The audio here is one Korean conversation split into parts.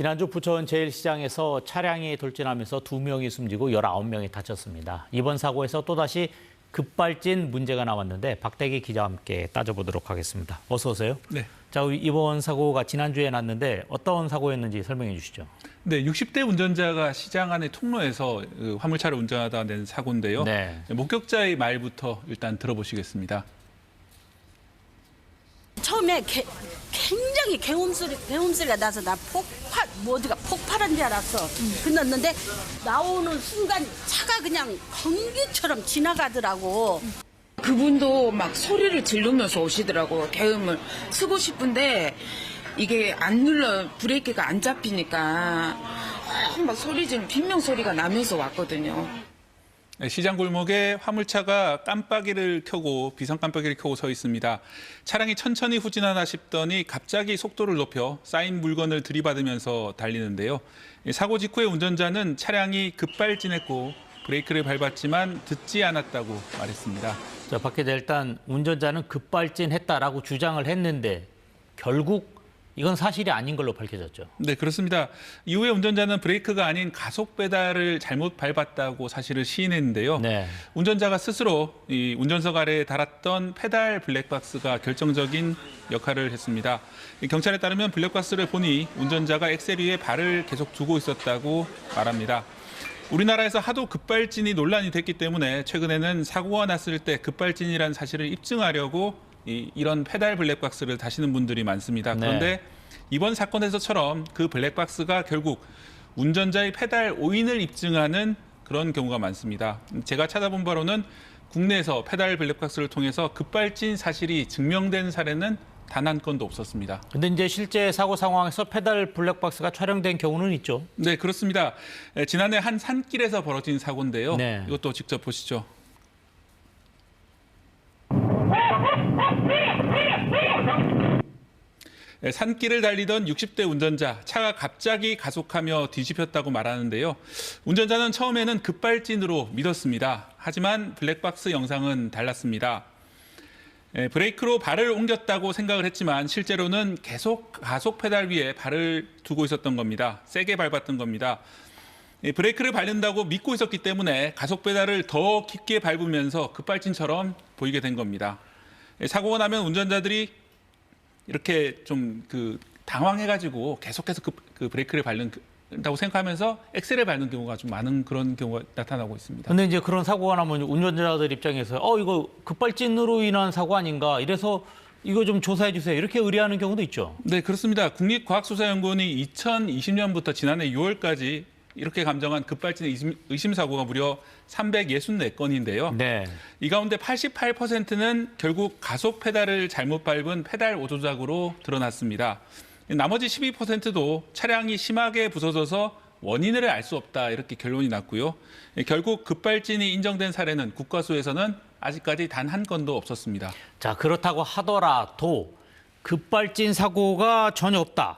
지난주 부천 제1시장에서 차량이 돌진하면서 2명이 숨지고 19명이 다쳤습니다. 이번 사고에서 또다시 급발진 문제가 나왔는데 박대기 기자와 함께 따져보도록 하겠습니다. 어서 오세요. 네. 자, 이번 사고가 지난주에 났는데 어떤 사고였는지 설명해 주시죠. 네, 60대 운전자가 시장 안의 통로에서 화물차를 운전하다 낸 사고인데요. 네. 목격자의 말부터 일단 들어보시겠습니다. 처음에 굉장히 개음소리가 나서 나 어디가 폭발한 줄 알았어. 그랬는데 나오는 순간 차가 그냥 번개처럼 지나가더라고. 그분도 막 소리를 지르면서 오시더라고. 개음을 쓰고 싶은데 이게 안 눌러 브레이크가 안 잡히니까 막 소리 지르면 비명 소리가 나면서 왔거든요. 시장 골목에 화물차가 깜빡이를 켜고 비상 깜빡이를 켜고 서 있습니다. 차량이 천천히 후진하나 싶더니 갑자기 속도를 높여 쌓인 물건을 들이받으면서 달리는데요. 사고 직후에 운전자는 차량이 급발진했고 브레이크를 밟았지만 듣지 않았다고 말했습니다. 자, 박 기자, 일단 운전자는 급발진했다라고 주장을 했는데 결국 이건 사실이 아닌 걸로 밝혀졌죠. 네, 그렇습니다. 이후에 운전자는 브레이크가 아닌 가속 페달을 잘못 밟았다고 사실을 시인했는데요. 네. 운전자가 스스로 이 운전석 아래에 달았던 페달 블랙박스가 결정적인 역할을 했습니다. 경찰에 따르면 블랙박스를 보니 운전자가 엑셀 위에 발을 계속 두고 있었다고 말합니다. 우리나라에서 하도 급발진이 논란이 됐기 때문에 최근에는 사고가 났을 때 급발진이라는 사실을 입증하려고 이런 페달 블랙박스를 다시는 분들이 많습니다. 그런데 네. 이번 사건에서처럼 그 블랙박스가 결국 운전자의 페달 오인을 입증하는 그런 경우가 많습니다. 제가 찾아본 바로는 국내에서 페달 블랙박스를 통해서 급발진 사실이 증명된 사례는 단 한 건도 없었습니다. 근데 이제 실제 사고 상황에서 페달 블랙박스가 촬영된 경우는 있죠. 네, 그렇습니다. 지난해 한 산길에서 벌어진 사고인데요. 네. 이것도 직접 보시죠. 산길을 달리던 60대 운전자, 차가 갑자기 가속하며 뒤집혔다고 말하는데요. 운전자는 처음에는 급발진으로 믿었습니다. 하지만 블랙박스 영상은 달랐습니다. 브레이크로 발을 옮겼다고 생각을 했지만 실제로는 계속 가속 페달 위에 발을 두고 있었던 겁니다. 세게 밟았던 겁니다. 브레이크를 밟는다고 믿고 있었기 때문에 가속 페달을 더 깊게 밟으면서 급발진처럼 보이게 된 겁니다. 사고가 나면 운전자들이 이렇게 좀 당황해가지고 계속해서 그 브레이크를 밟는다고 생각하면서 엑셀을 밟는 경우가 좀 많은 그런 경우가 나타나고 있습니다. 근데 이제 그런 사고가 나면 운전자들 입장에서 이거 급발진으로 인한 사고 아닌가 이래서 이거 좀 조사해 주세요 이렇게 의뢰하는 경우도 있죠. 네, 그렇습니다. 국립과학수사연구원이 2020년부터 지난해 6월까지 이렇게 감정한 급발진 의심 사고가 무려 364건인데요. 네. 이 가운데 88%는 결국 가속 페달을 잘못 밟은 페달 오조작으로 드러났습니다. 나머지 12%도 차량이 심하게 부서져서 원인을 알 수 없다 이렇게 결론이 났고요. 결국 급발진이 인정된 사례는 국과수에서는 아직까지 단 한 건도 없었습니다. 자, 그렇다고 하더라도 급발진 사고가 전혀 없다.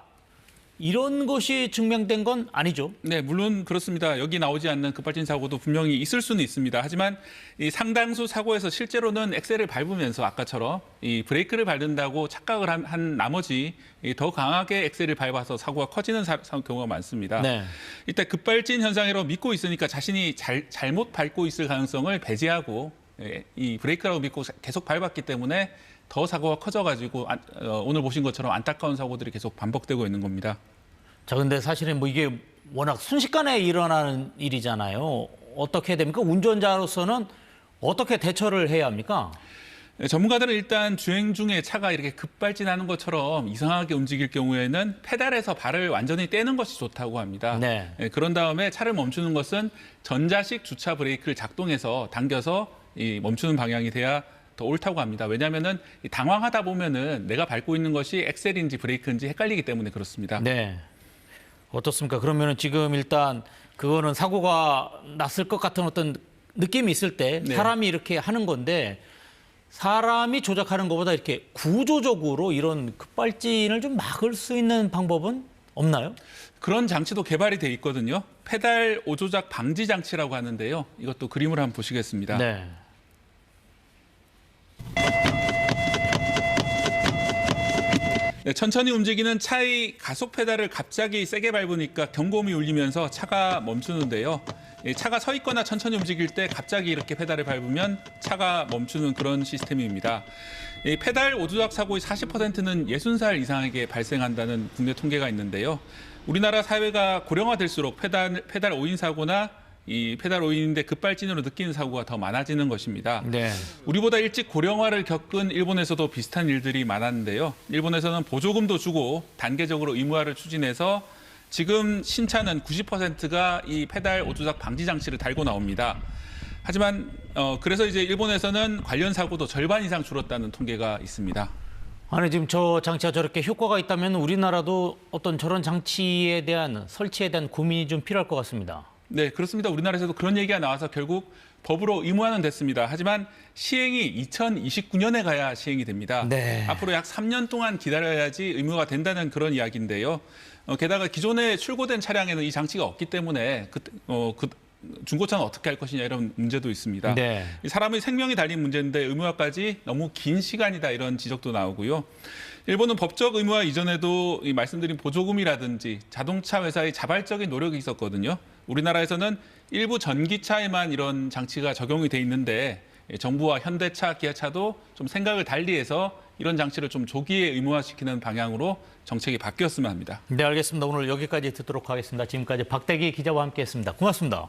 이런 것이 증명된 건 아니죠. 네, 물론 그렇습니다. 여기 나오지 않는 급발진 사고도 분명히 있을 수는 있습니다. 하지만 이 상당수 사고에서 실제로는 엑셀을 밟으면서 아까처럼 이 브레이크를 밟는다고 착각을 한 나머지 더 강하게 엑셀을 밟아서 사고가 커지는 경우가 많습니다. 네. 일단 급발진 현상이라고 믿고 있으니까 자신이 잘못 밟고 있을 가능성을 배제하고 이 브레이크라고 믿고 계속 밟았기 때문에 더 사고가 커져가지고 오늘 보신 것처럼 안타까운 사고들이 계속 반복되고 있는 겁니다. 자, 근데 사실은 이게 워낙 순식간에 일어나는 일이잖아요. 어떻게 됩니까? 운전자로서는 어떻게 대처를 해야 합니까? 전문가들은 일단 주행 중에 차가 이렇게 급발진하는 것처럼 이상하게 움직일 경우에는 페달에서 발을 완전히 떼는 것이 좋다고 합니다. 네. 그런 다음에 차를 멈추는 것은 전자식 주차 브레이크를 작동해서 당겨서 멈추는 방향이 돼야 더 옳다고 합니다. 왜냐하면은 당황하다 보면은 내가 밟고 있는 것이 엑셀인지 브레이크인지 헷갈리기 때문에 그렇습니다. 네. 어떻습니까? 그러면은 지금 일단 그거는 사고가 났을 것 같은 어떤 느낌이 있을 때 네. 사람이 이렇게 하는 건데 사람이 조작하는 것보다 이렇게 구조적으로 이런 급발진을 좀 막을 수 있는 방법은 없나요? 그런 장치도 개발이 돼 있거든요. 페달 오조작 방지 장치라고 하는데요. 이것도 그림을 한번 보시겠습니다. 네. 네, 천천히 움직이는 차의 가속 페달을 갑자기 세게 밟으니까 경고음이 울리면서 차가 멈추는데요. 차가 서 있거나 천천히 움직일 때 갑자기 이렇게 페달을 밟으면 차가 멈추는 그런 시스템입니다. 이 페달 오두작 사고의 40%는 60살 이상에게 발생한다는 국내 통계가 있는데요. 우리나라 사회가 고령화될수록 페달 오인 사고나 이 페달 오인인데 급발진으로 느끼는 사고가 더 많아지는 것입니다. 네. 우리보다 일찍 고령화를 겪은 일본에서도 비슷한 일들이 많았는데요. 일본에서는 보조금도 주고 단계적으로 의무화를 추진해서 지금 신차는 90%가 이 페달 오두작 방지 장치를 달고 나옵니다. 하지만 그래서 이제 일본에서는 관련 사고도 절반 이상 줄었다는 통계가 있습니다. 아니 지금 저 장치가 저렇게 효과가 있다면 우리나라도 어떤 저런 장치에 대한 설치에 대한 고민이 좀 필요할 것 같습니다. 네, 그렇습니다. 우리나라에서도 그런 얘기가 나와서 결국 법으로 의무화는 됐습니다. 하지만 시행이 2029년에 가야 시행이 됩니다. 네. 앞으로 약 3년 동안 기다려야지 의무가 된다는 그런 이야기인데요. 게다가 기존에 출고된 차량에는 이 장치가 없기 때문에 중고차는 어떻게 할 것이냐 이런 문제도 있습니다. 네. 사람의 생명이 달린 문제인데 의무화까지 너무 긴 시간이다 이런 지적도 나오고요. 일본은 법적 의무화 이전에도 이 말씀드린 보조금이라든지 자동차 회사의 자발적인 노력이 있었거든요. 우리나라에서는 일부 전기차에만 이런 장치가 적용이 돼 있는데 정부와 현대차, 기아차도 좀 생각을 달리해서 이런 장치를 좀 조기에 의무화시키는 방향으로 정책이 바뀌었으면 합니다. 네, 알겠습니다. 오늘 여기까지 듣도록 하겠습니다. 지금까지 박대기 기자와 함께했습니다. 고맙습니다.